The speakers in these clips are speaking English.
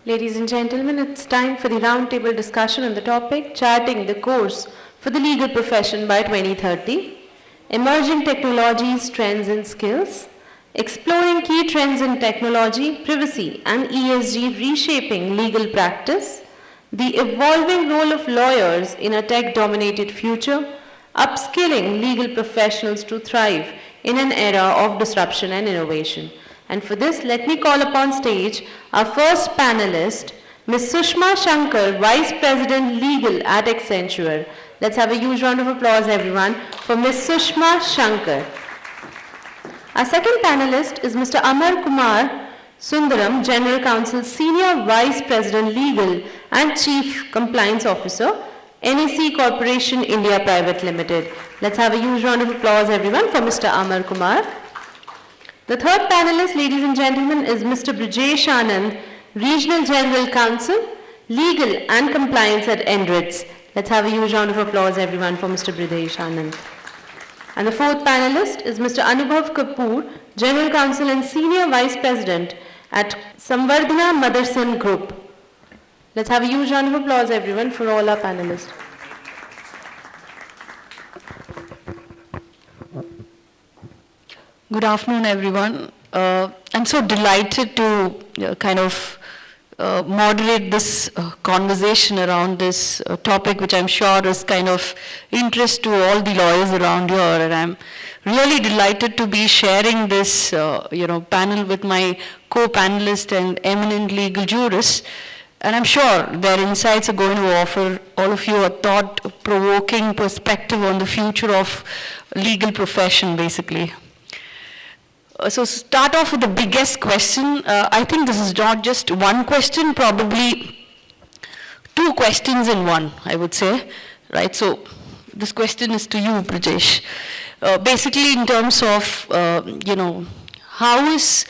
Ladies and gentlemen, it's time for the roundtable discussion on the topic, charting the course for the legal profession by 2030, emerging technologies, trends and skills, exploring key trends in technology, privacy and ESG reshaping legal practice, the evolving role of lawyers in a tech-dominated future, upskilling legal professionals to thrive in an era of disruption and innovation. And for this, let me call upon stage our first panelist, Ms. Sushma Shankar, Vice President Legal at Accenture. Let's have a huge round of applause, everyone, for Ms. Sushma Shankar. Our second panelist is Mr. Kumar, Sundram, General Counsel, Senior Vice President Legal and Chief Compliance Officer, NEC Corporation India Private Limited. Let's have a huge round of applause, everyone, for Mr. Kumar. The third panelist, ladies and gentlemen, is Mr. Brijesh Anand, Regional General Counsel, Legal and Compliance at Andritz. Let's have a huge round of applause, everyone, for Mr. Brijesh Anand. And the fourth panelist is Mr. Anubhav Kapoor, General Counsel and Senior Vice President at Samvardhana Motherson Group. Let's have a huge round of applause, everyone, for all our panelists. Good afternoon, everyone. I'm so delighted to moderate this conversation around this topic, which I'm sure is kind of interest to all the lawyers around here. And I'm really delighted to be sharing this, panel with my co-panelists and eminent legal jurists. And I'm sure their insights are going to offer all of you a thought-provoking perspective on the future of legal profession, basically. So start off with the biggest question. I think this is not just one question, probably two questions in one, I would say, right? So this question is to you, Brijesh. Basically in terms of, how is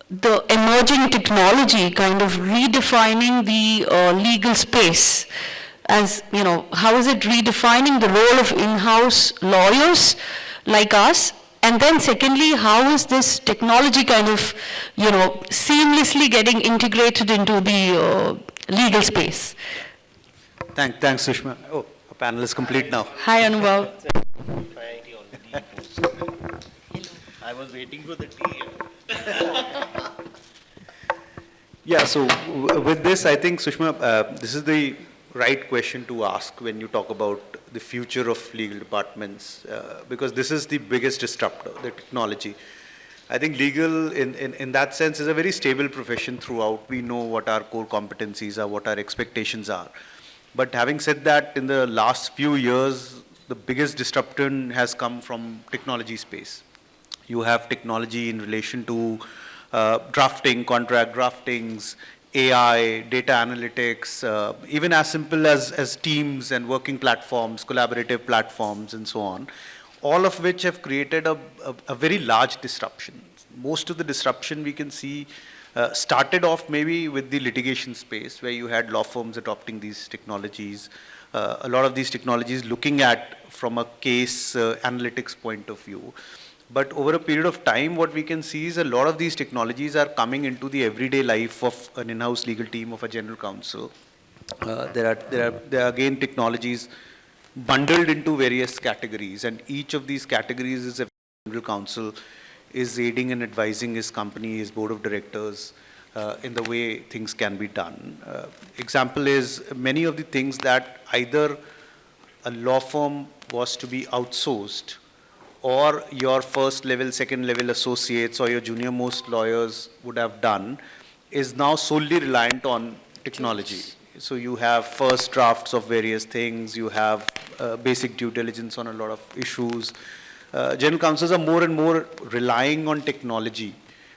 the emerging technology kind of redefining the legal space? As, how is it redefining the role of in-house lawyers like us? And then secondly, how is this technology kind of, seamlessly getting integrated into the legal space? Thanks, Sushma. Oh, our panel is complete now. Hi, Anubhav. I was waiting for the tea. Yeah, so with this, I think, Sushma, this is the right question to ask when you talk about the future of legal departments, because this is the biggest disruptor, the technology. I think legal, in that sense, is a very stable profession throughout. We know what our core competencies are, what our expectations are. But having said that, in the last few years, the biggest disruption has come from technology space. You have technology in relation to drafting, contract draftings, AI, data analytics, even as simple as teams and working platforms, collaborative platforms, and so on, all of which have created a very large disruption. Most of the disruption we can see started off maybe with the litigation space, where you had law firms adopting these technologies, a lot of these technologies looking at from a case analytics point of view. But over a period of time, what we can see is a lot of these technologies are coming into the everyday life of an in-house legal team of a general counsel. There are again technologies bundled into various categories, and each of these categories is a general counsel is aiding and advising his company, his board of directors, in the way things can be done. Example is many of the things that either a law firm was to be outsourced, or your first level, second level associates, or your junior most lawyers would have done, is now solely reliant on technology. So you have first drafts of various things, you have basic due diligence on a lot of issues. General counsels are more and more relying on technology,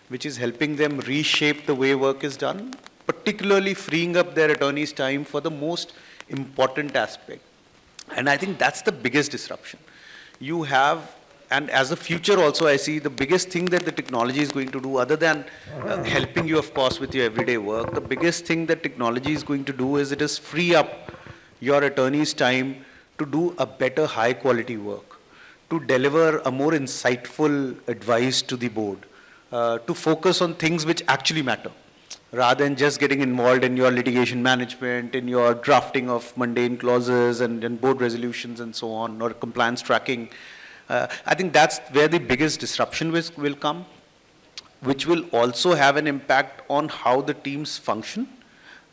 which is helping them reshape the way work is done, particularly freeing up their attorneys' time for the most important aspect. And I think that's the biggest disruption. You have, and as a future also, I see the biggest thing that the technology is going to do, other than helping you, of course, with your everyday work, the biggest thing that technology is going to do is it is free up your attorney's time to do a better high quality work, to deliver a more insightful advice to the board, to focus on things which actually matter. rather than just getting involved in your litigation management, in your drafting of mundane clauses and board resolutions and so on, or compliance tracking. I think that's where the biggest disruption will come, which will also have an impact on how the teams function.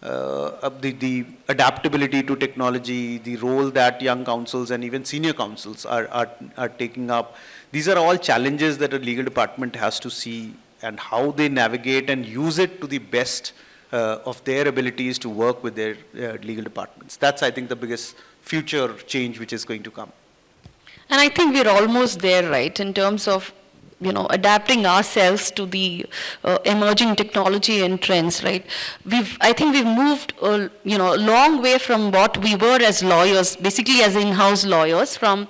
The adaptability to technology, the role that young counsels and even senior counsels are taking up. These are all challenges that a legal department has to see, and how they navigate and use it to the best of their abilities to work with their legal departments. That's, I think, the biggest future change which is going to come. And I think we're almost there, right, in terms of, adapting ourselves to the emerging technology and trends, right? I think we've moved, a long way from what we were as lawyers, basically as in-house lawyers, from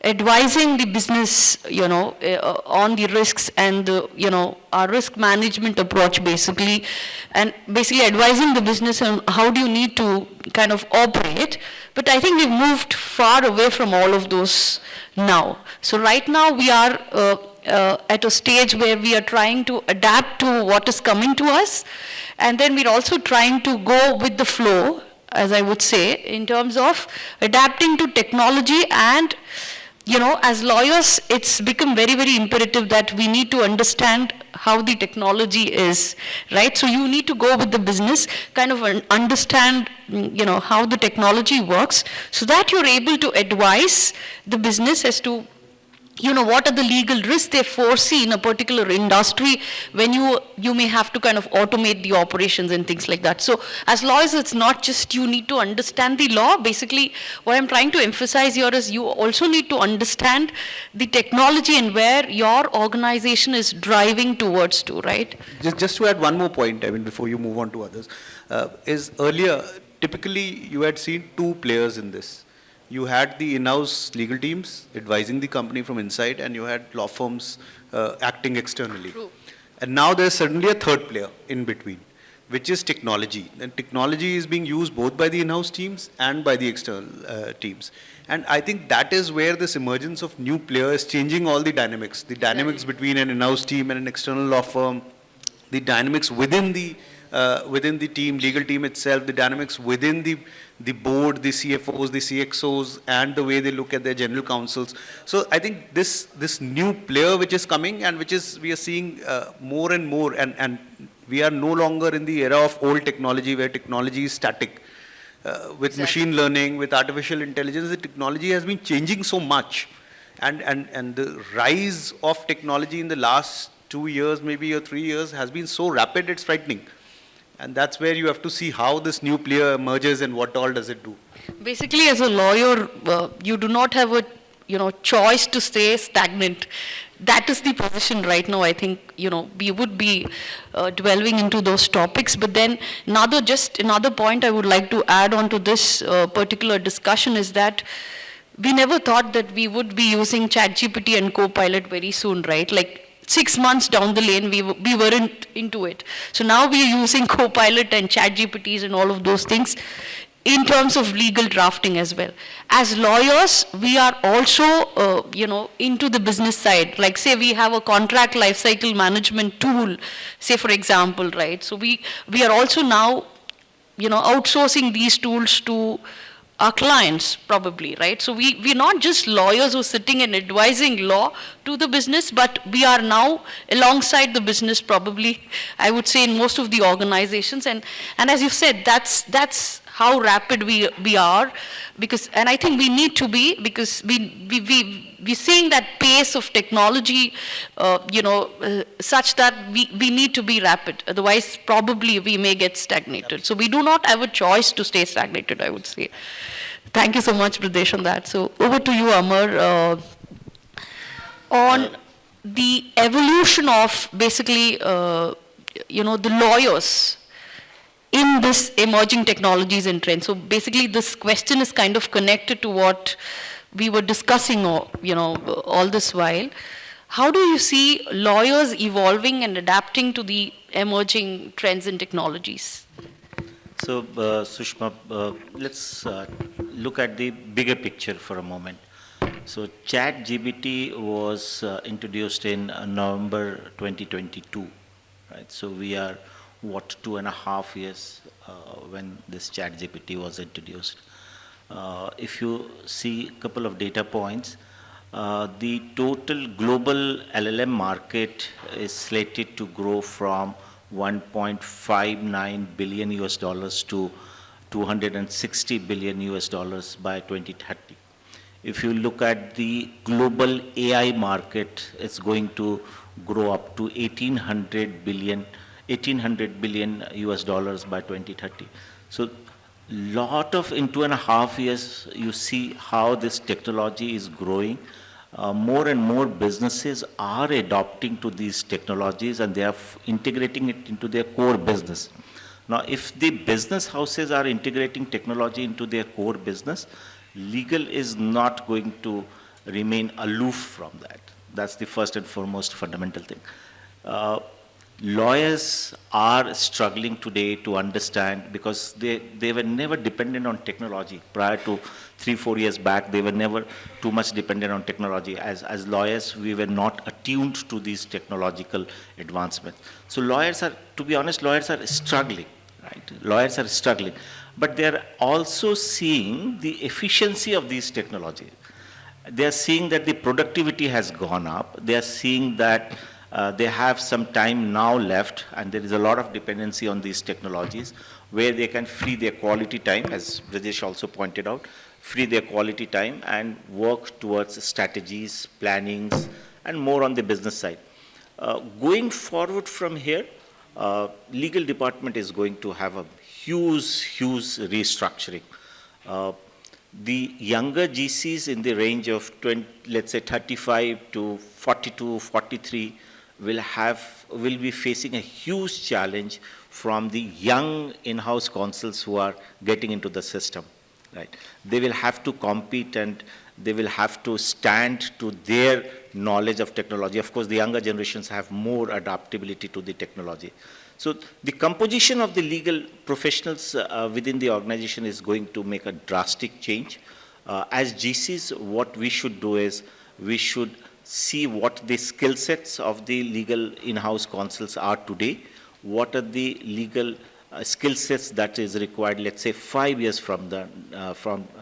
advising the business, on the risks and our risk management approach basically, and basically advising the business on how do you need to kind of operate. But I think we've moved far away from all of those now. So right now we are at a stage where we are trying to adapt to what is coming to us, and then we're also trying to go with the flow, as I would say, in terms of adapting to technology. And as lawyers, it's become very, very imperative that we need to understand how the technology is, right? So you need to go with the business, kind of understand, how the technology works, so that you're able to advise the business as to, what are the legal risks they foresee in a particular industry when you may have to kind of automate the operations and things like that. So as lawyers, it's not just you need to understand the law. Basically, what I'm trying to emphasize here is you also need to understand the technology and where your organization is driving towards to, right? Just to add one more point, before you move on to others, is earlier, typically you had seen two players in this. You had the in-house legal teams advising the company from inside, and you had law firms acting externally. True. And now there's suddenly a third player in between, which is technology. And technology is being used both by the in-house teams and by the external teams. And I think that is where this emergence of new players is changing all the dynamics. The dynamics between an in-house team and an external law firm, the dynamics within the team, legal team itself, the dynamics within the board, the CFOs, the CXOs, and the way they look at their general counsels. So I think this new player which is coming, and we are seeing more and more, and we are no longer in the era of old technology where technology is static. With machine learning, with artificial intelligence, the technology has been changing so much. And the rise of technology in the last 2 years, maybe, or 3 years, has been so rapid, it's frightening. And that's where you have to see how this new player emerges and what all does it do. Basically, as a lawyer, you do not have a choice to stay stagnant. That is the position right now. I think we would be delving into those topics. But then another point I would like to add on to this particular discussion is that we never thought that we would be using ChatGPT and Copilot very soon, right? Like 6 months down the lane, we weren't into it. So now we are using Copilot and ChatGPTs and all of those things in terms of legal drafting as well. As lawyers, we are also, into the business side. Like, say, we have a contract lifecycle management tool, say, for example, right? So we are also now, outsourcing these tools to our clients, probably, right? So we're not just lawyers who are sitting and advising law to the business, but we are now alongside the business, probably, I would say, in most of the organizations. And as you said, that's how rapid we are, and I think we need to be, because we're seeing that pace of technology, such that we need to be rapid. Otherwise, probably we may get stagnated. So we do not have a choice to stay stagnated, I would say. Thank you so much, Brijesh, on that. So over to you, Amar, on the evolution of basically, the lawyers in this emerging technologies and trends. So basically, this question is kind of connected to what we were discussing, all this while. How do you see lawyers evolving and adapting to the emerging trends and technologies? So, Sushma, let's look at the bigger picture for a moment. So, ChatGPT was introduced in November 2022, right? So, we are 2.5 years when this chat GPT was introduced. If you see a couple of data points, the total global LLM market is slated to grow from 1.59 billion US dollars to 260 billion US dollars by 2030. If you look at the global AI market, it's going to grow up to 1800 billion US dollars by 2030. So lot of, in 2.5 years, you see how this technology is growing. More and more businesses are adopting to these technologies and they are integrating it into their core business. Now, if the business houses are integrating technology into their core business, legal is not going to remain aloof from that. That's the first and foremost fundamental thing. Lawyers are struggling today to understand because they were never dependent on technology. Prior to 3-4 years back, they were never too much dependent on technology. As lawyers, we were not attuned to these technological advancements. So lawyers are, to be honest, lawyers are struggling, right? Lawyers are struggling. But they are also seeing the efficiency of these technologies. They are seeing that the productivity has gone up. They are seeing that they have some time now left, and there is a lot of dependency on these technologies where they can free their quality time, as Brijesh also pointed out, free their quality time and work towards strategies, plannings, and more on the business side. Going forward from here, legal department is going to have a huge restructuring. The younger GCs in the range of 20, let's say 35 to 42, 43 will be facing a huge challenge from the young in-house counsels who are getting into the system, right? They will have to compete and they will have to stand to their knowledge of technology. Of course, the younger generations have more adaptability to the technology. So the composition of the legal professionals within the organization is going to make a drastic change. As GCs, what we should do is we should see what the skill sets of the legal in-house counsels are today, what are the legal skill sets that is required, let's say 5 years from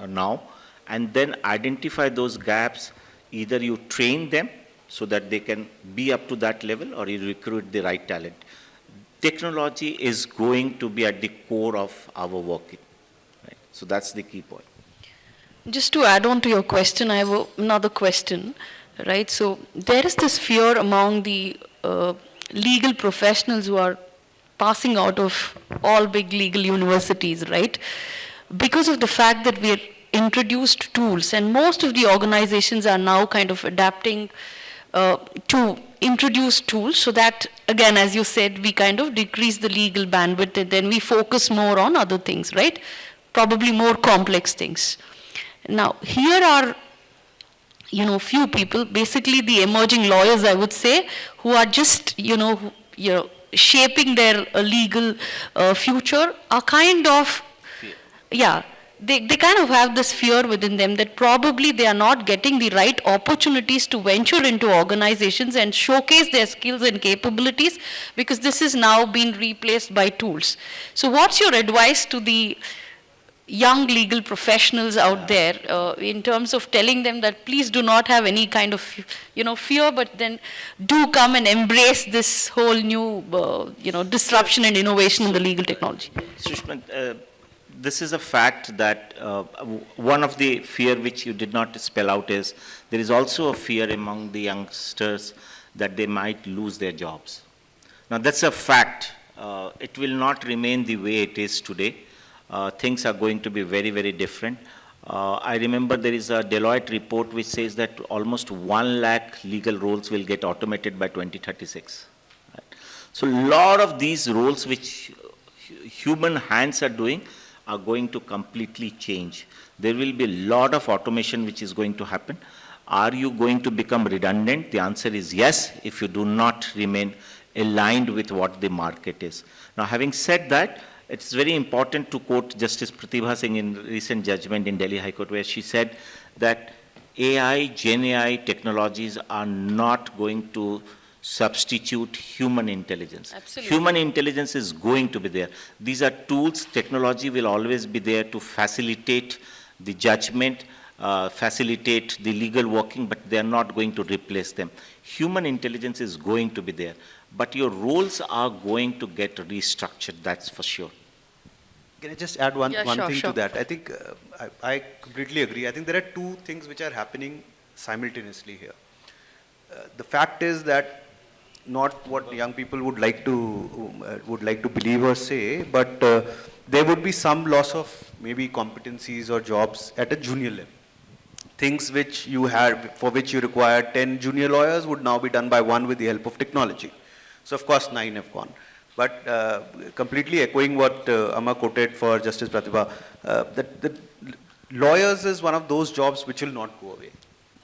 now, and then identify those gaps. Either you train them so that they can be up to that level, or you recruit the right talent. Technology is going to be at the core of our working, right? So that's the key point. Just to add on to your question, I have another question, right? So there is this fear among the legal professionals who are passing out of all big legal universities, right? Because of the fact that we are introduced tools, and most of the organizations are now kind of adapting to introduce tools so that, again, as you said, we kind of decrease the legal bandwidth and then we focus more on other things, right? Probably more complex things. Now, here are, few people, basically the emerging lawyers, I would say, who are just, shaping their legal future, are kind of, they kind of have this fear within them that probably they are not getting the right opportunities to venture into organizations and showcase their skills and capabilities because this is now being replaced by tools. So what's your advice to the young legal professionals out there in terms of telling them that please do not have any kind of fear, but then do come and embrace this whole new disruption and innovation in the legal technology? Sushma, this is a fact that one of the fear which you did not spell out is there is also a fear among the youngsters that they might lose their jobs. Now that's a fact. It will not remain the way it is today. Things are going to be very, very different. I remember there is a Deloitte report which says that almost 1 lakh legal roles will get automated by 2036. Right? So a lot of these roles which human hands are doing are going to completely change. There will be a lot of automation which is going to happen. Are you going to become redundant? The answer is yes, if you do not remain aligned with what the market is. Now, having said that, it's very important to quote Justice Pratibha Singh in recent judgment in Delhi High Court, where she said that AI, Gen AI technologies are not going to substitute human intelligence. Absolutely. Human intelligence is going to be there. These are tools, technology will always be there to facilitate the judgment, facilitate the legal working, but they are not going to replace them. Human intelligence is going to be there, but your roles are going to get restructured, that's for sure. Can I just add one Yeah, thing sure. to that? I think I completely agree. I think there are two things which are happening simultaneously here. The fact is that not what young people would like to believe or say, but there would be some loss of maybe competencies or jobs at a junior level. Things which you had, for which you required 10 junior lawyers would now be done by one with the help of technology. So of course 9 have gone. But completely echoing what Amar quoted for Justice Pratibha, that lawyers is one of those jobs which will not go away.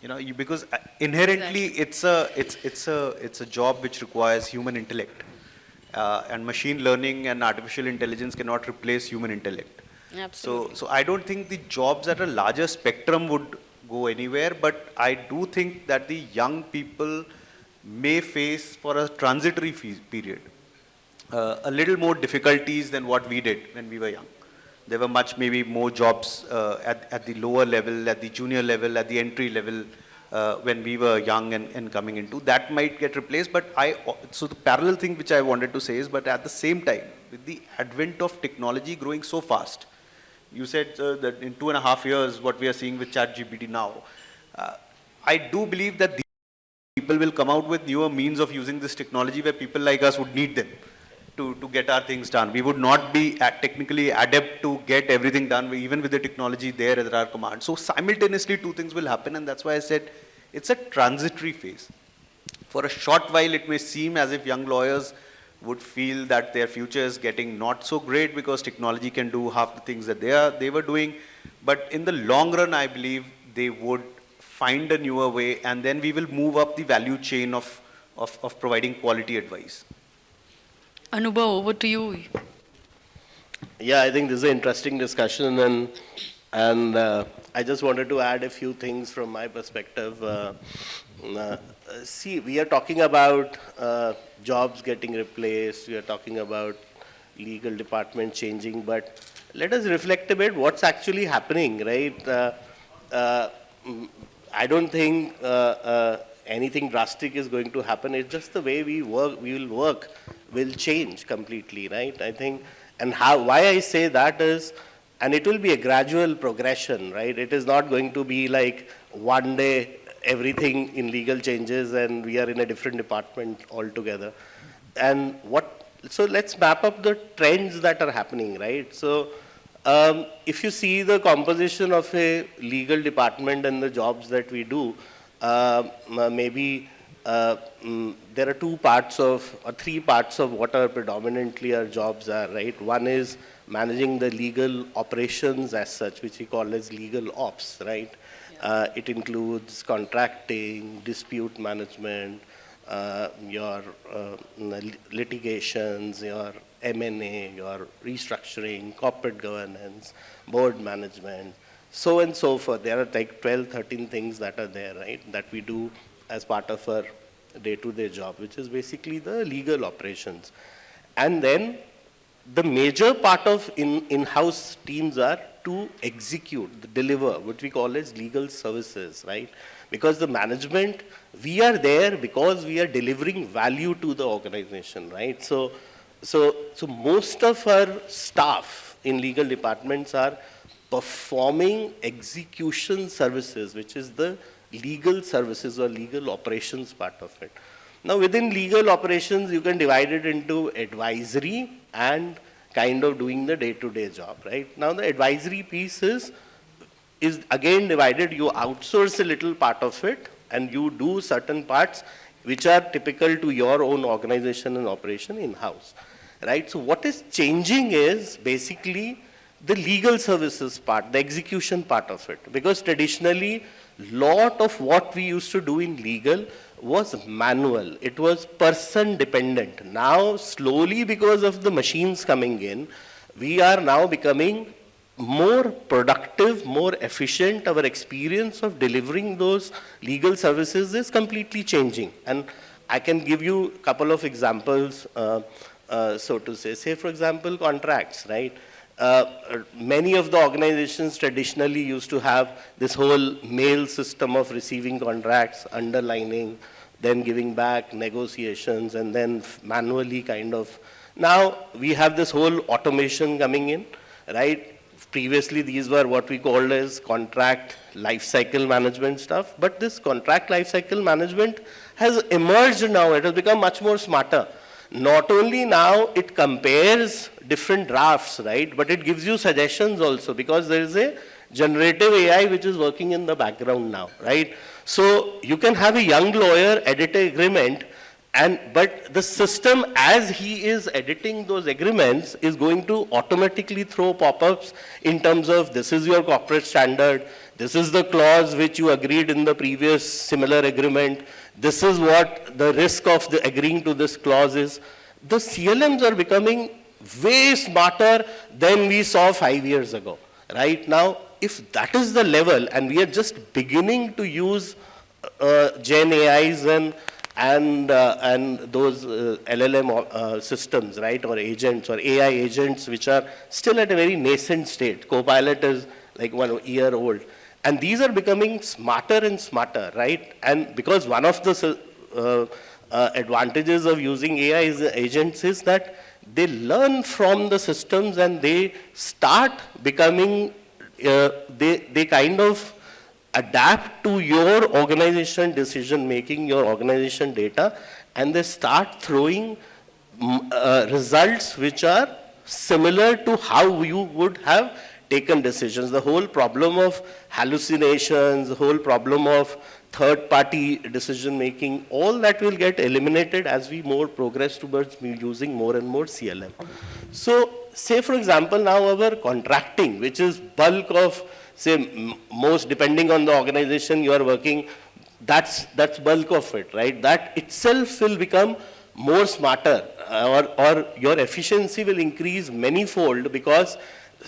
You know, because inherently it's a job which requires human intellect, and machine learning and artificial intelligence cannot replace human intellect. Absolutely. So I don't think the jobs at a larger spectrum would go anywhere, but I do think that the young people may face for a transitory period a little more difficulties than what we did when we were young. There were much maybe more jobs at the lower level, at the junior level, at the entry level when we were young and coming into. That might get replaced, but so the parallel thing which I wanted to say is, but at the same time, with the advent of technology growing so fast, you said that in 2.5 years, what we are seeing with ChatGPT now, I do believe that these people will come out with newer means of using this technology where people like us would need them to get our things done. We would not be technically adept to get everything done, even with the technology there at our command. So simultaneously, two things will happen, and that's why I said it's a transitory phase. For a short while, it may seem as if young lawyers would feel that their future is getting not so great because technology can do half the things that they were doing. But in the long run, I believe they would find a newer way, and then we will move up the value chain of providing quality advice. Anubhav, over to you. Yeah, I think this is an interesting discussion, and I just wanted to add a few things from my perspective. See, we are talking about jobs getting replaced, we are talking about legal department changing, but let us reflect a bit what's actually happening, right? I don't think anything drastic is going to happen. It's just the way we will change completely, right? I think, and why I say that is, and it will be a gradual progression, right? It is not going to be like one day everything in legal changes and we are in a different department altogether. And so let's map up the trends that are happening, right? So if you see the composition of a legal department and the jobs that we do, maybe there are 3 parts of what are predominantly our jobs are, right? One is managing the legal operations as such, which we call as legal ops, right? Yeah. It includes contracting, dispute management, your litigations, your M&A, your restructuring, corporate governance, board management, so and so forth. There are like 12, 13 things that are there, right, that we do as part of our day-to-day job, which is basically the legal operations. And then the major part of in-house teams are to execute, deliver, what we call as legal services, right? Because the management, we are there because we are delivering value to the organization, right? So most of our staff in legal departments are performing execution services, which is the legal services or legal operations part of it. Now within legal operations, you can divide it into advisory and kind of doing the day-to-day job, right? Now the advisory piece is again divided. You outsource a little part of it and you do certain parts which are typical to your own organization and operation in-house, right? So what is changing is basically the legal services part, the execution part of it. Because traditionally, lot of what we used to do in legal was manual. It was person dependent. Now, slowly because of the machines coming in, we are now becoming more productive, more efficient. Our experience of delivering those legal services is completely changing. And I can give you a couple of examples, so to say. Say, for example, contracts, right? Many of the organizations traditionally used to have this whole mail system of receiving contracts, underlining, then giving back, negotiations, and then manually kind of. Now we have this whole automation coming in, right? Previously, these were what we called as contract lifecycle management stuff, but this contract lifecycle management has emerged now. It has become much more smarter. Not only now it compares different drafts, right, but it gives you suggestions also, because there is a generative AI which is working in the background now, right? So you can have a young lawyer edit an agreement, but the system, as he is editing those agreements, is going to automatically throw pop-ups in terms of this is your corporate standard, this is the clause which you agreed in the previous similar agreement, this is what the risk of the agreeing to this clause is. The CLMs are becoming way smarter than we saw 5 years ago. Right now, if that is the level, and we are just beginning to use Gen AIs and those LLM systems, right, or agents or AI agents, which are still at a very nascent state. Copilot is like 1 year old. And these are becoming smarter and smarter, right? And because one of the advantages of using AI agents is that they learn from the systems and they start becoming, they kind of adapt to your organization decision making, your organization data, and they start throwing results which are similar to how you would have taken decisions. The whole problem of hallucinations, the whole problem of third-party decision making, all that will get eliminated as we more progress towards using more and more CLM. So, say for example, now our contracting, which is bulk of, say, most depending on the organization you are working, that's bulk of it, right? That itself will become more smarter, or your efficiency will increase manyfold, because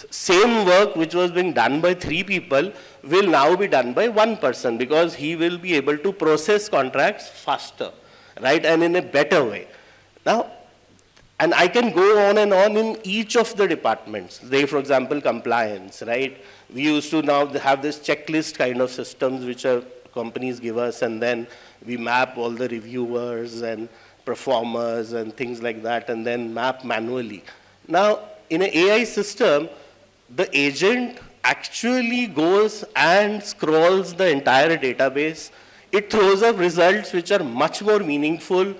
same work which was being done by 3 people will now be done by 1 person, because he will be able to process contracts faster, right, and in a better way. Now, and I can go on and on in each of the departments. Say, for example, compliance, right? We used to now have this checklist kind of systems which our companies give us, and then we map all the reviewers and performers and things like that, and then map manually. Now, in an AI system, the agent actually goes and scrolls the entire database. It throws up results which are much more meaningful,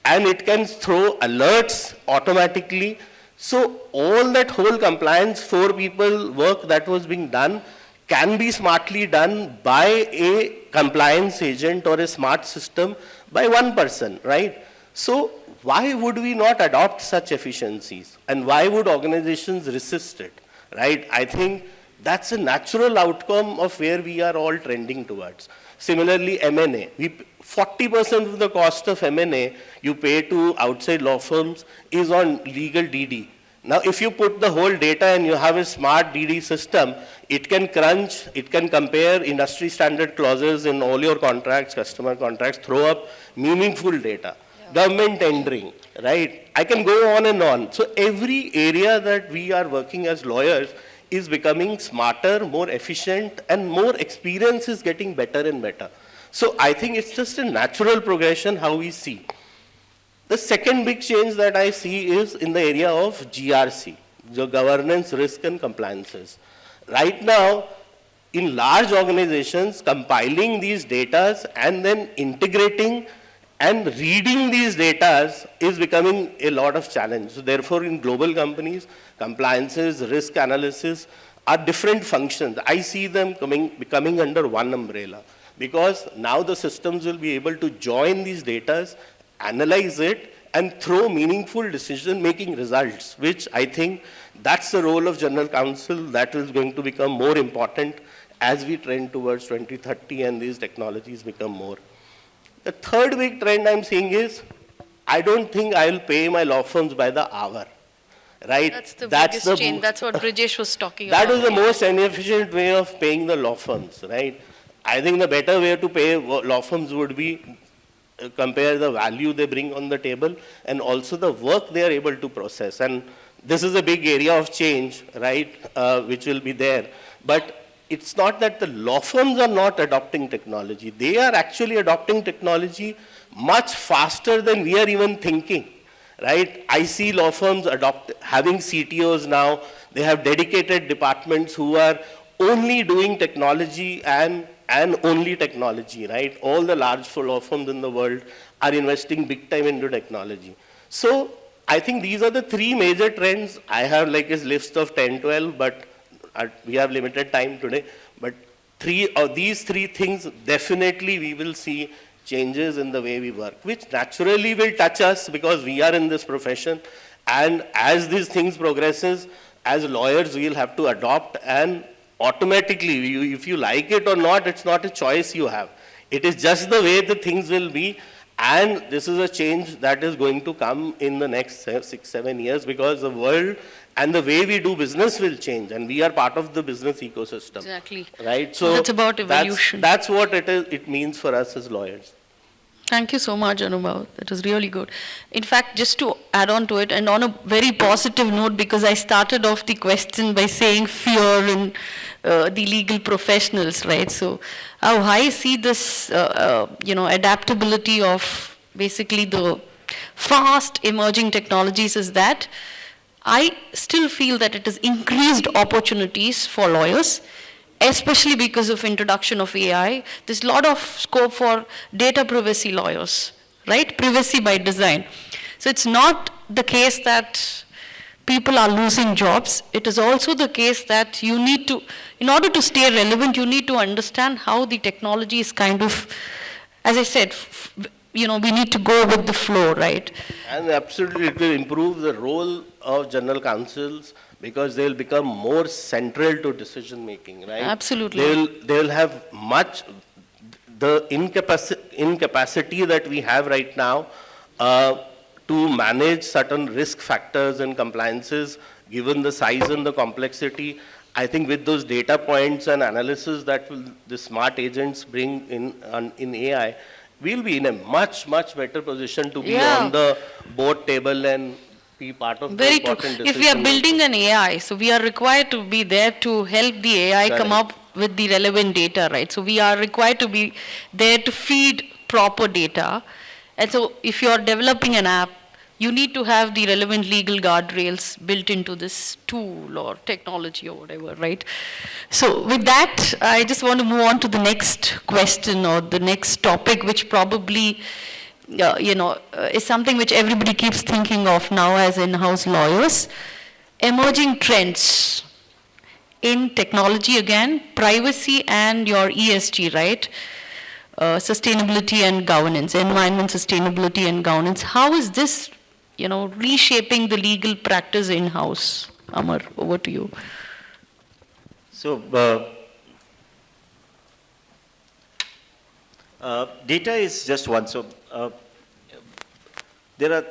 and it can throw alerts automatically. So all that whole compliance 4 people work that was being done can be smartly done by a compliance agent or a smart system by 1 person, right? So why would we not adopt such efficiencies? And why would organizations resist it, right? I think that's a natural outcome of where we are all trending towards. Similarly, M&A. 40% of the cost of M&A you pay to outside law firms is on legal DD. Now, if you put the whole data and you have a smart DD system, it can crunch, it can compare industry standard clauses in all your contracts, customer contracts, throw up meaningful data. Government tendering, right? I can go on and on. So every area that we are working as lawyers is becoming smarter, more efficient, and more experience is getting better and better. So I think it's just a natural progression how we see. The second big change that I see is in the area of GRC, the governance, risk, and compliances. Right now, in large organizations, compiling these data and then integrating and reading these data is becoming a lot of challenge. So therefore, in global companies, compliances, risk analysis are different functions. I see them becoming under one umbrella, because now the systems will be able to join these data, analyze it, and throw meaningful decision-making results, which I think that's the role of general counsel that is going to become more important as we trend towards 2030 and these technologies become more. The third big trend I'm seeing is, I don't think I'll pay my law firms by the hour, right? That's the biggest change. That's what Brijesh was talking about. That is the most inefficient way of paying the law firms, right? I think the better way to pay law firms would be compare the value they bring on the table, and also the work they are able to process. And this is a big area of change, right, which will be there. But it's not that the law firms are not adopting technology. They are actually adopting technology much faster than we are even thinking, right? I see law firms having CTOs now. They have dedicated departments who are only doing technology and only technology, right? All the large law firms in the world are investing big time into technology. So I think these are the three major trends. I have like a list of 10, 12, but we have limited time today. But these three things, definitely we will see changes in the way we work, which naturally will touch us because we are in this profession. And as these things progresses, as lawyers, we'll have to adopt, and automatically, if you like it or not, it's not a choice you have. It is just the way the things will be. And this is a change that is going to come in the next 6, 7 years, because the world and the way we do business will change, and we are part of the business ecosystem. Exactly. Right? So that's about evolution. That's what it means for us as lawyers. Thank you so much, Anubhav. That was really good. In fact, just to add on to it, and on a very positive note, because I started off the question by saying fear in the legal professionals, right? So how I see this, adaptability of basically the fast emerging technologies is that I still feel that it has increased opportunities for lawyers, especially because of introduction of AI. There's a lot of scope for data privacy lawyers, right? Privacy by design. So it's not the case that people are losing jobs. It is also the case that you need to, in order to stay relevant, you need to understand how the technology is kind of, as I said, we need to go with the flow, right? And absolutely, it will improve the role of general counsels, because they will become more central to decision making, right? Absolutely. They will have the incapacity that we have right now to manage certain risk factors and compliances, given the size and the complexity. I think with those data points and analysis that the smart agents bring in AI, we'll be in a much, much better position to be on the board table and be part of the important decision. If we are building an AI, so we are required to be there to help the AI come up with the relevant data, right? So we are required to be there to feed proper data. And so if you are developing an app, you need to have the relevant legal guardrails built into this tool or technology or whatever, right? So with that, I just want to move on to the next question or the next topic, which probably is something which everybody keeps thinking of now as in-house lawyers. Emerging trends in technology again, privacy and your ESG, right? Sustainability and governance, environment, sustainability and governance. How is this, reshaping the legal practice in-house? Amar, over to you. So, data is just one. So, there are,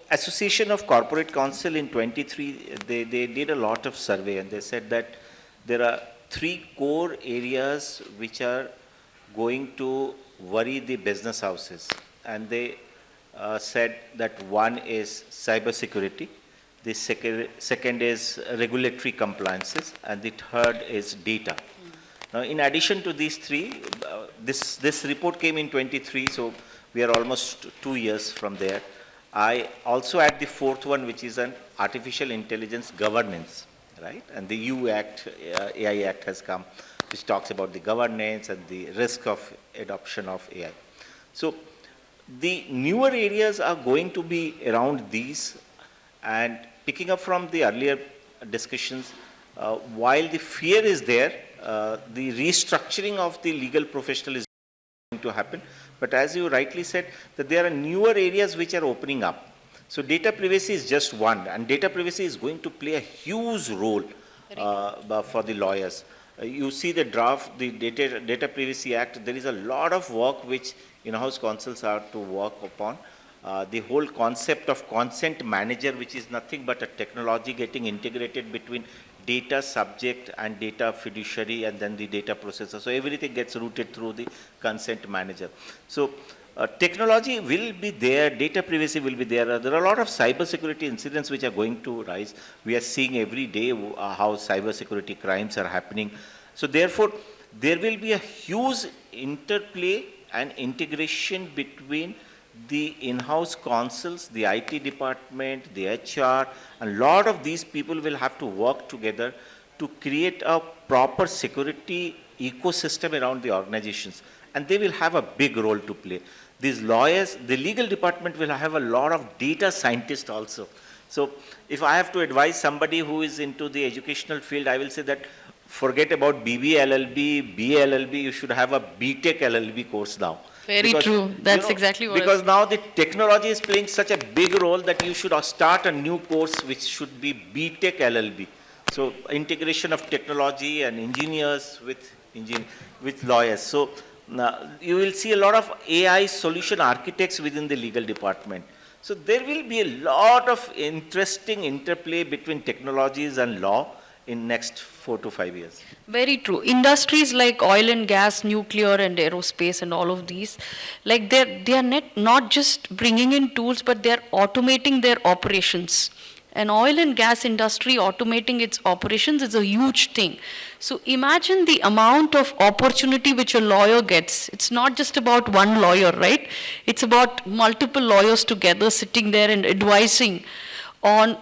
Association of Corporate Counsel in 23, they did a lot of survey, and they said that there are 3 core areas which are going to worry the business houses. And they said that one is cybersecurity, the second is regulatory compliances, and the third is data. Now, in addition to these 3, this report came in 23, so we are almost 2 years from there. I also add the 4th one, which is an artificial intelligence governance, right? And the EU Act, AI Act has come, which talks about the governance and the risk of adoption of AI. So the newer areas are going to be around these, and picking up from the earlier discussions, while the fear is there, the restructuring of the legal professional is going to happen. But as you rightly said, that there are newer areas which are opening up. So data privacy is just one, and data privacy is going to play a huge role for the lawyers. You see the draft, the Data Privacy Act, there is a lot of work which in-house counsels are to work upon. The whole concept of consent manager, which is nothing but a technology getting integrated between data subject and data fiduciary and then the data processor. So everything gets routed through the consent manager. So technology will be there, data privacy will be there. There are a lot of cyber security incidents which are going to rise. We are seeing every day how cyber security crimes are happening. So therefore, there will be a huge interplay and integration between the in-house counsels, the IT department, the HR, a lot of these people will have to work together to create a proper security ecosystem around the organizations. And they will have a big role to play. These lawyers, the legal department will have a lot of data scientists also. So if I have to advise somebody who is into the educational field, I will say that forget about BB LLB, BLLB, you should have a BTech LLB course now. Very true. That's exactly what Because now the technology is playing such a big role that you should start a new course which should be BTech LLB. So integration of technology and engineers with lawyers. So you will see a lot of AI solution architects within the legal department. So there will be a lot of interesting interplay between technologies and law in next 4 to 5 years. Very true. Industries like oil and gas, nuclear and aerospace and all of these, like they are not just bringing in tools, but they are automating their operations. And oil and gas industry automating its operations is a huge thing. So imagine the amount of opportunity which a lawyer gets. It's not just about one lawyer, right? It's about multiple lawyers together sitting there and advising on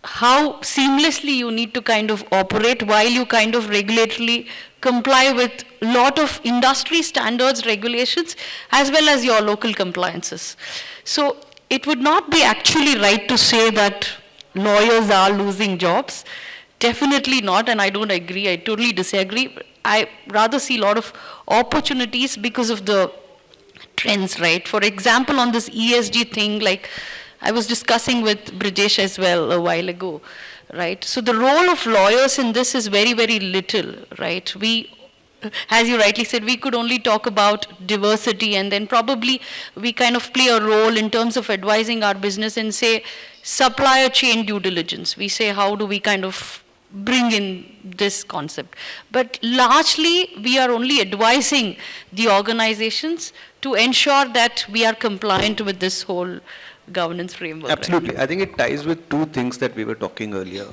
how seamlessly you need to kind of operate while you kind of regulatorily comply with a lot of industry standards, regulations, as well as your local compliances. So it would not be actually right to say that lawyers are losing jobs. Definitely not, and I don't agree. I totally disagree. I rather see a lot of opportunities because of the trends, right? For example, on this ESG thing, like I was discussing with Brijesh as well a while ago, right? So the role of lawyers in this is very, very little, right? We, as you rightly said, we could only talk about diversity, and then probably we kind of play a role in terms of advising our business and say supplier chain due diligence. We say how do we kind of bring in this concept. But largely we are only advising the organizations to ensure that we are compliant with this whole governance framework. Absolutely. Right? I think it ties with two things that we were talking earlier.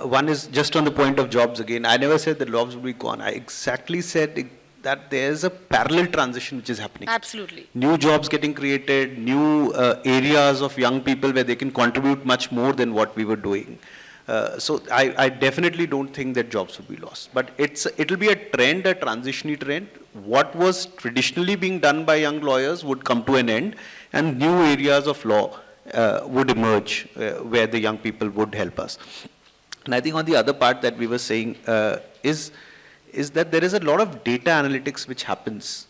One is just on the point of jobs again. I never said that jobs will be gone. I exactly said that there's a parallel transition which is happening. Absolutely. New jobs getting created, new areas of young people where they can contribute much more than what we were doing. So I definitely don't think that jobs will be lost. But it'll be a trend, a transitionary trend. What was traditionally being done by young lawyers would come to an end, and new areas of law would emerge where the young people would help us. And I think on the other part that we were saying is that there is a lot of data analytics which happens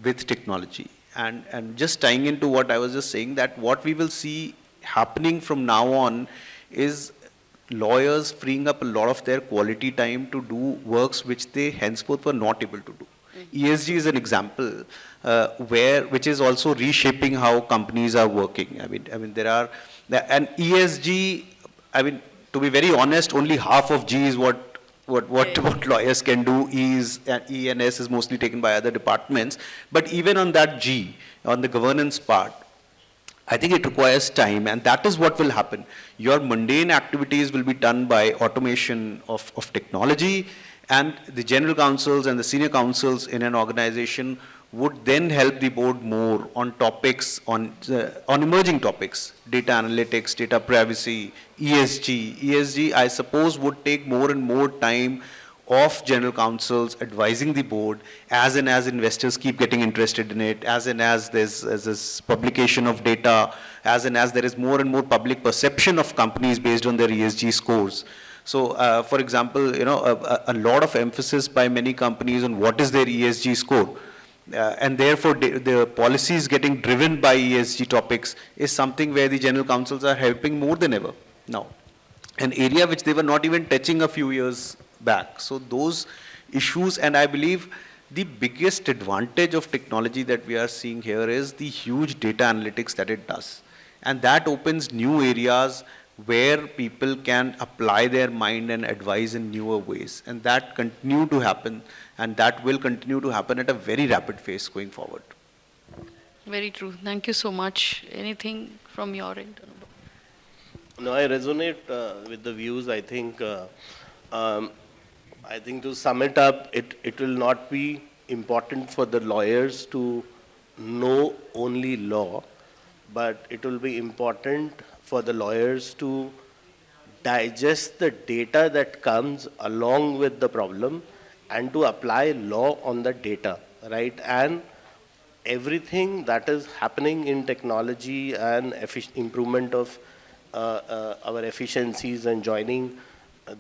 with technology. And just tying into what I was just saying, that what we will see happening from now on is lawyers freeing up a lot of their quality time to do works which they henceforth were not able to do. ESG is an example which is also reshaping how companies are working. I mean there are, and ESG, I mean, to be very honest, only half of G is what lawyers can do. E and S is mostly taken by other departments. But even on that G, on the governance part, I think it requires time, and that is what will happen. Your mundane activities will be done by automation of technology, and the general counsels and the senior counsels in an organization would then help the board more on topics, on emerging topics, data analytics, data privacy, ESG. ESG, I suppose, would take more and more time of general counsels advising the board as and as investors keep getting interested in it, as and as there's this publication of data, as and as there is more and more public perception of companies based on their ESG scores. So, for example, you know, a lot of emphasis by many companies on what is their ESG score. And therefore, the policies getting driven by ESG topics is something where the general counsels are helping more than ever now. An area which they were not even touching a few years back. So those issues, and I believe the biggest advantage of technology that we are seeing here is the huge data analytics that it does. And that opens new areas where people can apply their mind and advise in newer ways. And that continue to happen, and that will continue to happen at a very rapid pace going forward. Very true. Thank you so much. Anything from your end, Anubhav? No, I resonate with the views. Um, I think to sum it up, it will not be important for the lawyers to know only law, but it will be important for the lawyers to digest the data that comes along with the problem and to apply law on the data, right? And everything that is happening in technology and improvement of our efficiencies and joining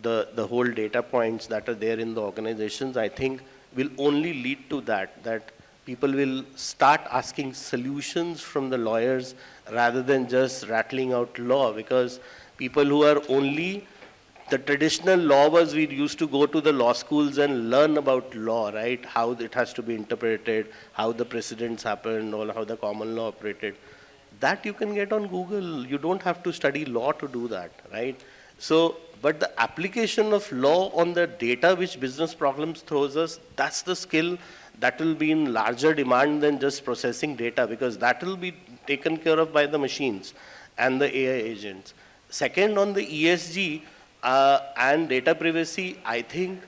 the whole data points that are there in the organizations, I think will only lead to that people will start asking solutions from the lawyers rather than just rattling out law, because people who are only the traditional law was we used to go to the law schools and learn about law, right? How it has to be interpreted, how the precedents happened, or how the common law operated. That you can get on Google. You don't have to study law to do that, right? So, but the application of law on the data which business problems throws us, that's the skill that will be in larger demand than just processing data, because that will be taken care of by the machines and the AI agents. Second, on the ESG, and data privacy, I think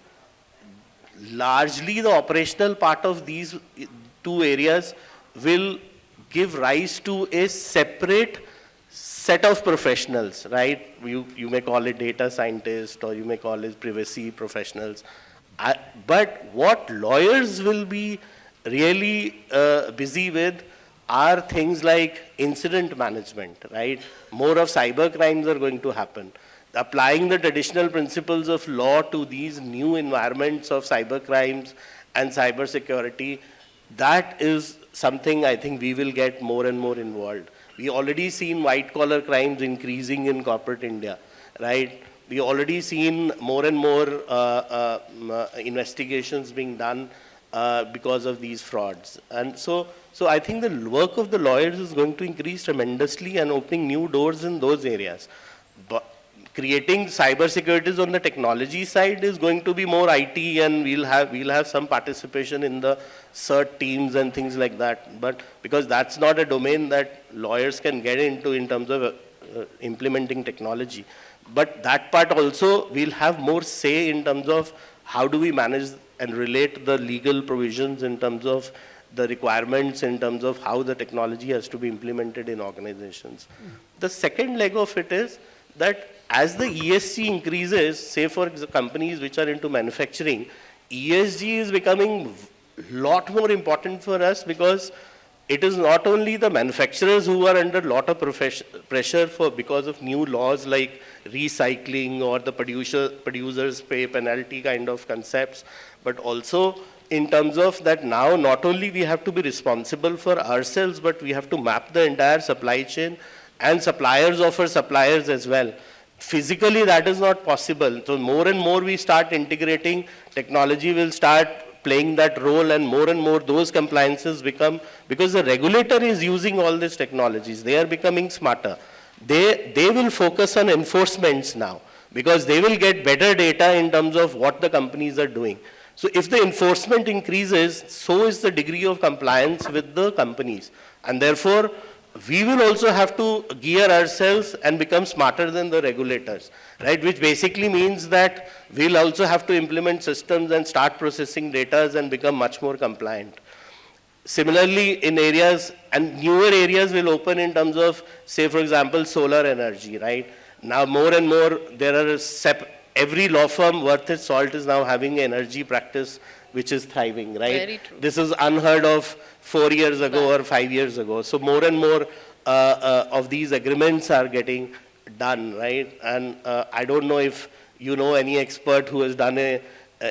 largely the operational part of these two areas will give rise to a separate set of professionals, right? You may call it data scientist or you may call it privacy professionals. But what lawyers will be really busy with are things like incident management, right? More of cyber crimes are going to happen. Applying the traditional principles of law to these new environments of cyber crimes and cyber security, that is something I think we will get more and more involved. We already seen white collar crimes increasing in corporate India, right? We already seen more and more investigations being done because of these frauds. And so I think the work of the lawyers is going to increase tremendously and opening new doors in those areas. But creating cyber securities on the technology side is going to be more IT, and we'll have some participation in the CERT teams and things like that. But because that's not a domain that lawyers can get into in terms of implementing technology. But that part also we'll have more say in terms of how do we manage and relate the legal provisions in terms of the requirements, in terms of how the technology has to be implemented in organizations. The second leg of it is that as the ESG increases, say for companies which are into manufacturing, ESG is becoming a lot more important for us, because it is not only the manufacturers who are under a lot of pressure because of new laws like recycling or the producers pay penalty kind of concepts, but also in terms of that now not only we have to be responsible for ourselves, but we have to map the entire supply chain, and suppliers offer suppliers as well. Physically, that is not possible. So more and more we start integrating, technology will start playing that role, and more those compliances become, because the regulator is using all these technologies, they are becoming smarter. They will focus on enforcements now, because they will get better data in terms of what the companies are doing. So if the enforcement increases, so is the degree of compliance with the companies. And therefore, we will also have to gear ourselves and become smarter than the regulators, right? Which basically means that we'll also have to implement systems and start processing data and become much more compliant. Similarly, in areas, and newer areas will open in terms of, say, for example, solar energy, right? Now, more and more, there are every law firm worth its salt is now having energy practice which is thriving, right? Very true. This is unheard of 4 years ago or 5 years ago. So more and more of these agreements are getting done, right? And I don't know if you know any expert who has done a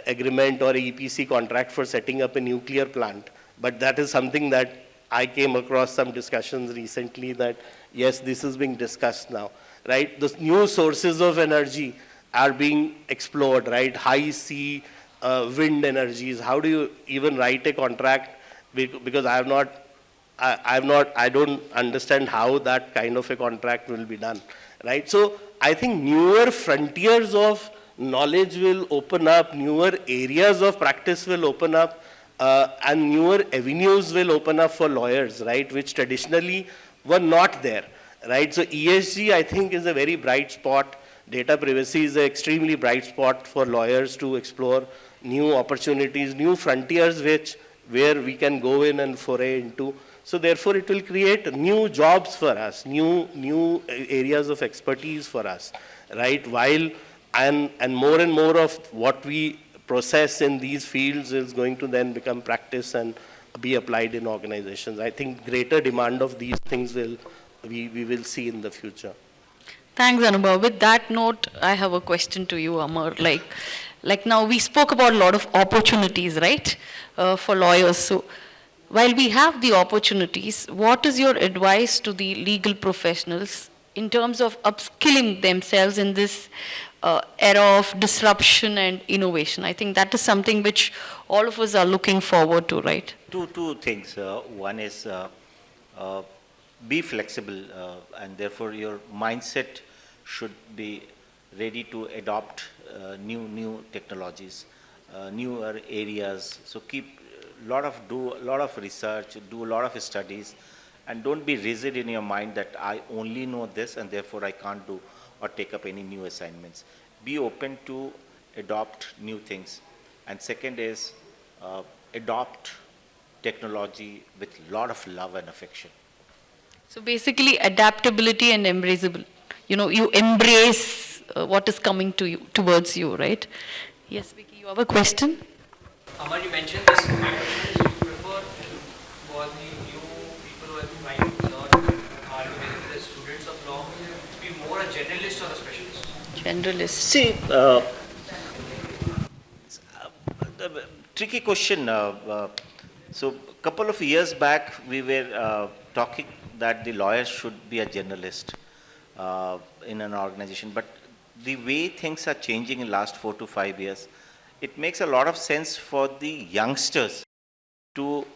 agreement or a EPC contract for setting up a nuclear plant, but that is something that I came across some discussions recently that, yes, this is being discussed now, right? The new sources of energy are being explored, right? High sea, wind energies. How do you even write a contract? Because I don't understand how that kind of a contract will be done, right? So I think newer frontiers of knowledge will open up, newer areas of practice will open up, and newer avenues will open up for lawyers, right, which traditionally were not there, right? So ESG, I think, is a very bright spot. Data privacy is an extremely bright spot for lawyers to explore new opportunities, new frontiers where we can go in and foray into. So therefore, it will create new jobs for us, new areas of expertise for us, right? While and more of what we process in these fields is going to then become practice and be applied in organizations. I think greater demand of these things we will see in the future. Thanks, Anubhav. With that note, I have a question to you, Amar. Like now we spoke about a lot of opportunities, right, for lawyers. So while we have the opportunities, what is your advice to the legal professionals in terms of upskilling themselves in this era of disruption and innovation? I think that is something which all of us are looking forward to, right? Two things. One is be flexible, and therefore your mindset should be ready to adopt new technologies, newer areas. So do a lot of research, do a lot of studies, and don't be rigid in your mind that I only know this and therefore I can't do or take up any new assignments. Be open to adopt new things. And second is adopt technology with a lot of love and affection. So basically adaptability and embraceable. You know, you embrace what is coming to you, towards you, right? Yes, Vicky, you have a question? Amar, you mentioned this. My question is, you prefer for the new people who have been trying to learn, are the students of law, to be more a generalist or a specialist? Generalist. See, tricky question. So a couple of years back, we were talking that the lawyer should be a generalist in an organization. But the way things are changing in the last 4 to 5 years, it makes a lot of sense for the youngsters to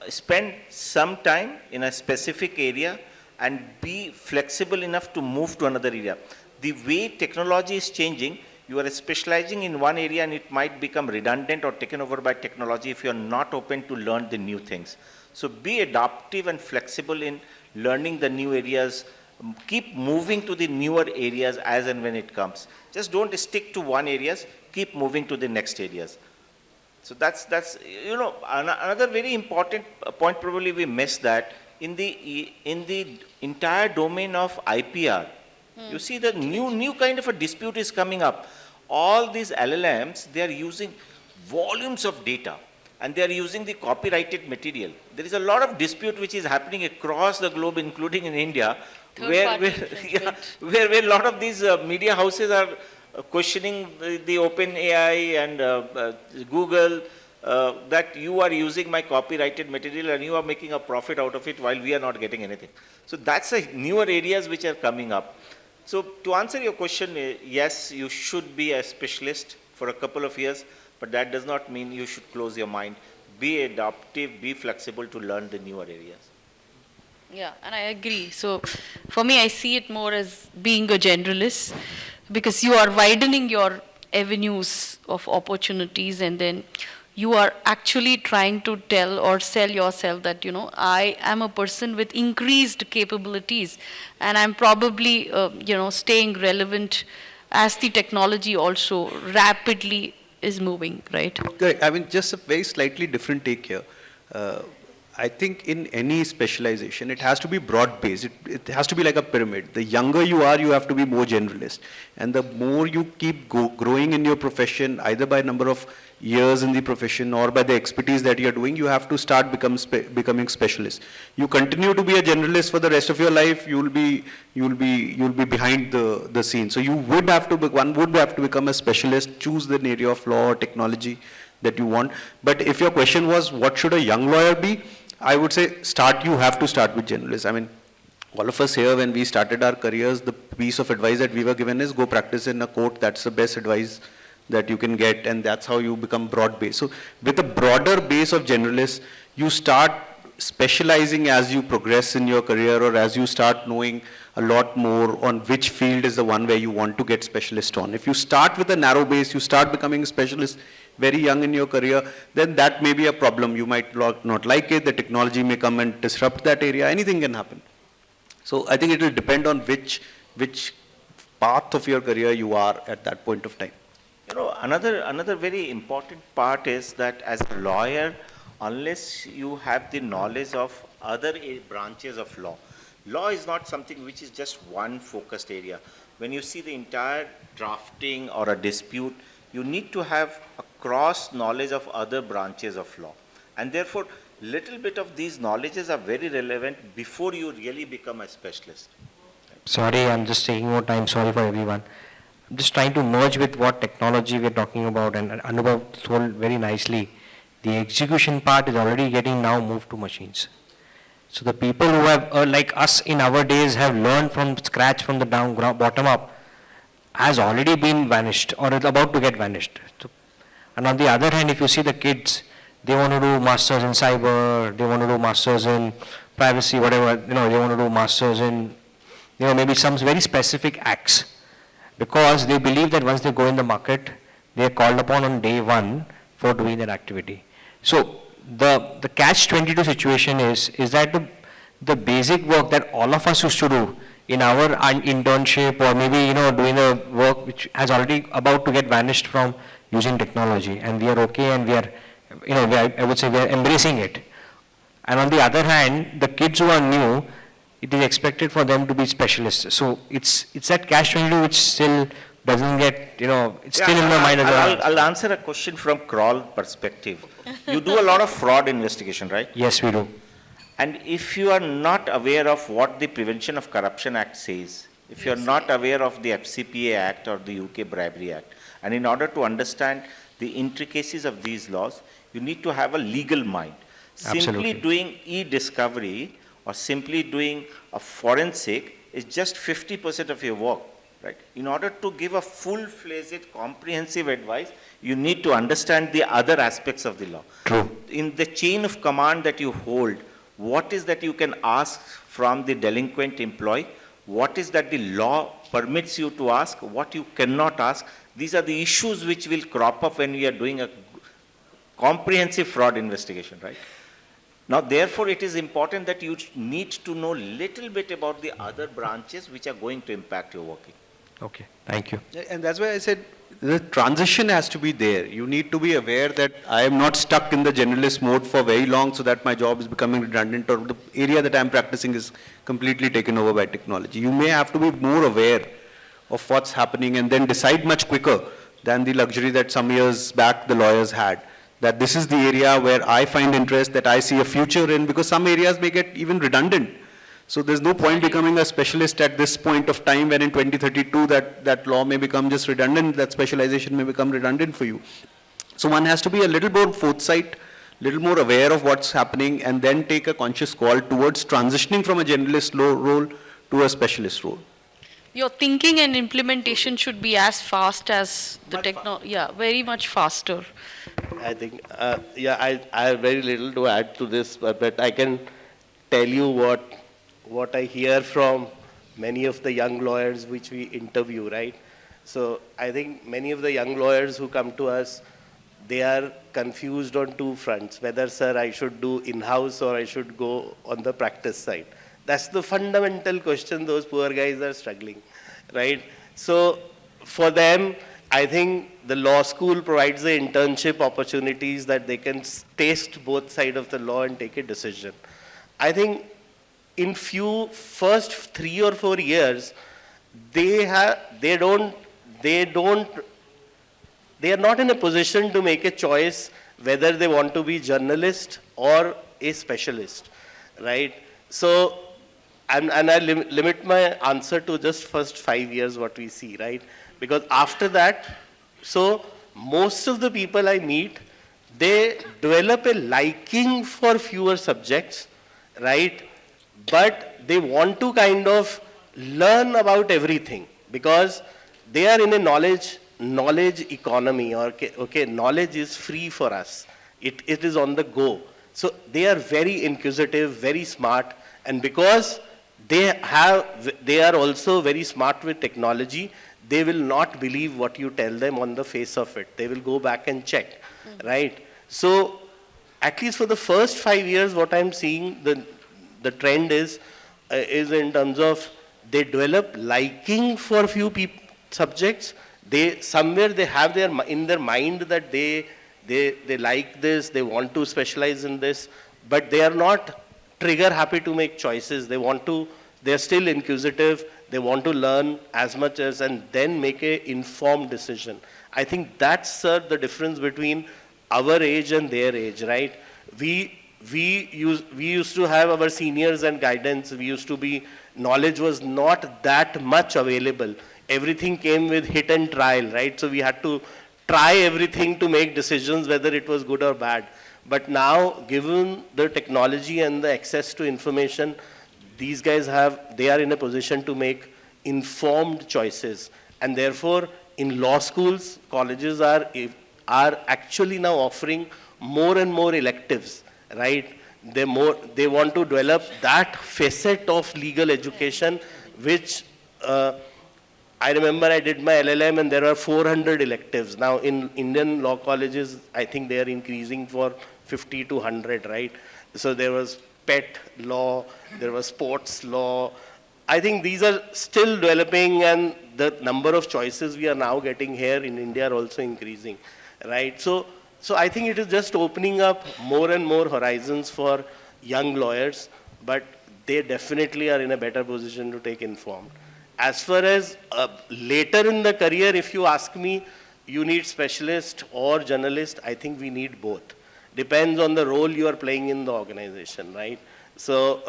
spend some time in a specific area and be flexible enough to move to another area. The way technology is changing, you are specializing in one area and it might become redundant or taken over by technology if you are not open to learn the new things. So be adaptive and flexible in learning the new areas. Keep moving to the newer areas as and when it comes. Just don't stick to one areas, keep moving to the next areas. So that's you know, another very important point, probably we missed that, in the entire domain of IPR. You see the new kind of a dispute is coming up. All these LLMs, they are using volumes of data and they are using the copyrighted material. There is a lot of dispute which is happening across the globe, including in India, where a lot of these media houses are questioning the OpenAI and Google that you are using my copyrighted material and you are making a profit out of it while we are not getting anything. So that's a newer areas which are coming up. So to answer your question, yes, you should be a specialist for a couple of years, but that does not mean you should close your mind. Be adaptive, be flexible to learn the newer areas. Yeah, and I agree. So for me, I see it more as being a generalist, because you are widening your avenues of opportunities, and then you are actually trying to tell or sell yourself that, you know, I am a person with increased capabilities and I'm probably, you know, staying relevant as the technology also rapidly is moving, right? Correct. I mean, just a very slightly different take here. I think in any specialization, it has to be broad-based. It has to be like a pyramid. The younger you are, you have to be more generalist. And the more you keep growing in your profession, either by number of years in the profession or by the expertise that you're doing, you have to start becoming specialist. You continue to be a generalist for the rest of your life, you'll be behind the scene. So one would have to become a specialist, choose the area of law or technology that you want. But if your question was, what should a young lawyer be? I would say you have to start with generalists. I mean, all of us here, when we started our careers, the piece of advice that we were given is go practice in a court. That's the best advice that you can get, and that's how you become broad-based. So with a broader base of generalists, you start specializing as you progress in your career, or as you start knowing a lot more on which field is the one where you want to get specialist on. If you start with a narrow base, you start becoming a specialist, very young in your career, then that may be a problem. You might not like it, the technology may come and disrupt that area, anything can happen. So I think it will depend on which path of your career you are at that point of time. You know, another very important part is that as a lawyer, unless you have the knowledge of other branches of law, law is not something which is just one focused area. When you see the entire drafting or a dispute, you need to have a cross knowledge of other branches of law. And therefore, little bit of these knowledges are very relevant before you really become a specialist. Sorry, I'm just taking more time. Sorry for everyone. I'm just trying to merge with what technology we're talking about, and Anubhav told very nicely. The execution part is already getting now moved to machines. So the people who have, like us in our days, have learned from scratch from the bottom up, has already been vanished or is about to get vanished. So, and on the other hand, if you see the kids, they want to do masters in cyber, they want to do masters in privacy, whatever, they want to do masters in, maybe some very specific acts, because they believe that once they go in the market, they are called upon on day one for doing that activity. So the catch-22 situation is that the basic work that all of us used to do in our internship, or maybe doing the work which has already about to get vanished from using technology, and we are okay, and we are I would say we are embracing it. And on the other hand, the kids who are new, it is expected for them to be specialists. So it's that catch-22 which still doesn't get, it's still in the mind as well. I'll answer a question from crawl perspective. You do a lot of fraud investigation, right? Yes, we do. And if you are not aware of what the Prevention of Corruption Act says, if you are not aware of the FCPA Act or the UK Bribery Act, and in order to understand the intricacies of these laws, you need to have a legal mind. Simply Absolutely. doing e-discovery or simply doing a forensic is just 50% of your work, right? In order to give a full-fledged, comprehensive advice, you need to understand the other aspects of the law. True. In the chain of command that you hold, what is that you can ask from the delinquent employee? What is that the law permits you to ask? What you cannot ask? These are the issues which will crop up when we are doing a comprehensive fraud investigation, right? Now, therefore, it is important that you need to know little bit about the other branches which are going to impact your working. Okay, thank you. And that's why I said the transition has to be there. You need to be aware that I am not stuck in the generalist mode for very long so that my job is becoming redundant or the area that I'm practicing is completely taken over by technology. You may have to be more aware of what's happening and then decide much quicker than the luxury that some years back the lawyers had. That this is the area where I find interest, that I see a future in, because some areas may get even redundant. So there's no point becoming a specialist at this point of time when in 2032 that law may become just redundant, that specialization may become redundant for you. So one has to be a little more foresight, little more aware of what's happening, and then take a conscious call towards transitioning from a generalist role to a specialist role. Your thinking and implementation should be as fast as the technology. Yeah, very much faster. I think, I have very little to add to this, but I can tell you what I hear from many of the young lawyers which we interview, right? So I think many of the young lawyers who come to us, they are confused on two fronts, whether, sir, I should do in-house or I should go on the practice side. That's the fundamental question those poor guys are struggling, right? So for them, I think the law school provides the internship opportunities that they can taste both sides of the law and take a decision. I think in first 3 or 4 years, they are not in a position to make a choice whether they want to be journalist or a specialist, right? So, and I limit my answer to just first 5 years what we see, right? Because after that, so most of the people I meet, they develop a liking for fewer subjects, right? But they want to kind of learn about everything because they are in a knowledge economy, or okay, knowledge is free for us. It is on the go. So they are very inquisitive, very smart, and because they are also very smart with technology, they will not believe what you tell them on the face of it. They will go back and check. right? So at least for the first 5 years, what I'm seeing, the trend is in terms of they develop liking for few subjects. Somewhere they have in their mind that they like this, they want to specialize in this, but they are not trigger happy to make choices. They're still inquisitive, they want to learn as much as, and then make a informed decision. I think that's, sir, the difference between our age and their age, right? We used to have our seniors and guidance. Knowledge was not that much available. Everything came with hit and trial, right? So we had to try everything to make decisions whether it was good or bad. But now, given the technology and the access to information, these guys they are in a position to make informed choices. And therefore, in law schools, colleges are actually now offering more and more electives, right? They want to develop that facet of legal education, which I remember I did my LLM and there were 400 electives. Now in Indian law colleges, I think they are increasing for 50 to 100, right? So there was pet law, there was sports law. I think these are still developing, and the number of choices we are now getting here in India are also increasing, right? So I think it is just opening up more and more horizons for young lawyers, but they definitely are in a better position to take informed. As far as later in the career, if you ask me, you need specialist or journalist, I think we need both. Depends on the role you are playing in the organization, right? So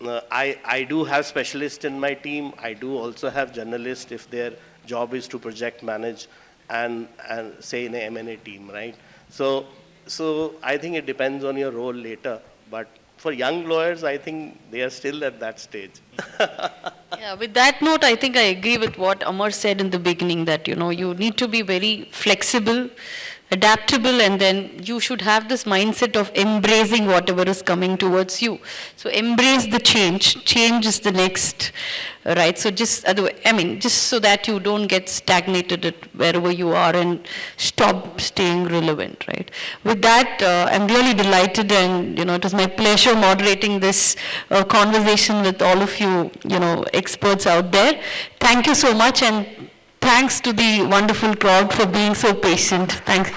I do have specialists in my team. I do also have journalists if their job is to project manage and say in a M&A team, right? So I think it depends on your role later, but for young lawyers, I think they are still at that stage. Yeah, with that note, I think I agree with what Amar said in the beginning, that, you need to be very flexible, adaptable, and then you should have this mindset of embracing whatever is coming towards you. So embrace the change. Change is the next, right? So just so that you don't get stagnated at wherever you are and stop staying relevant, right? With that, I'm really delighted, and, it was my pleasure moderating this conversation with all of you, experts out there. Thank you so much, and thanks to the wonderful crowd for being so patient. Thanks.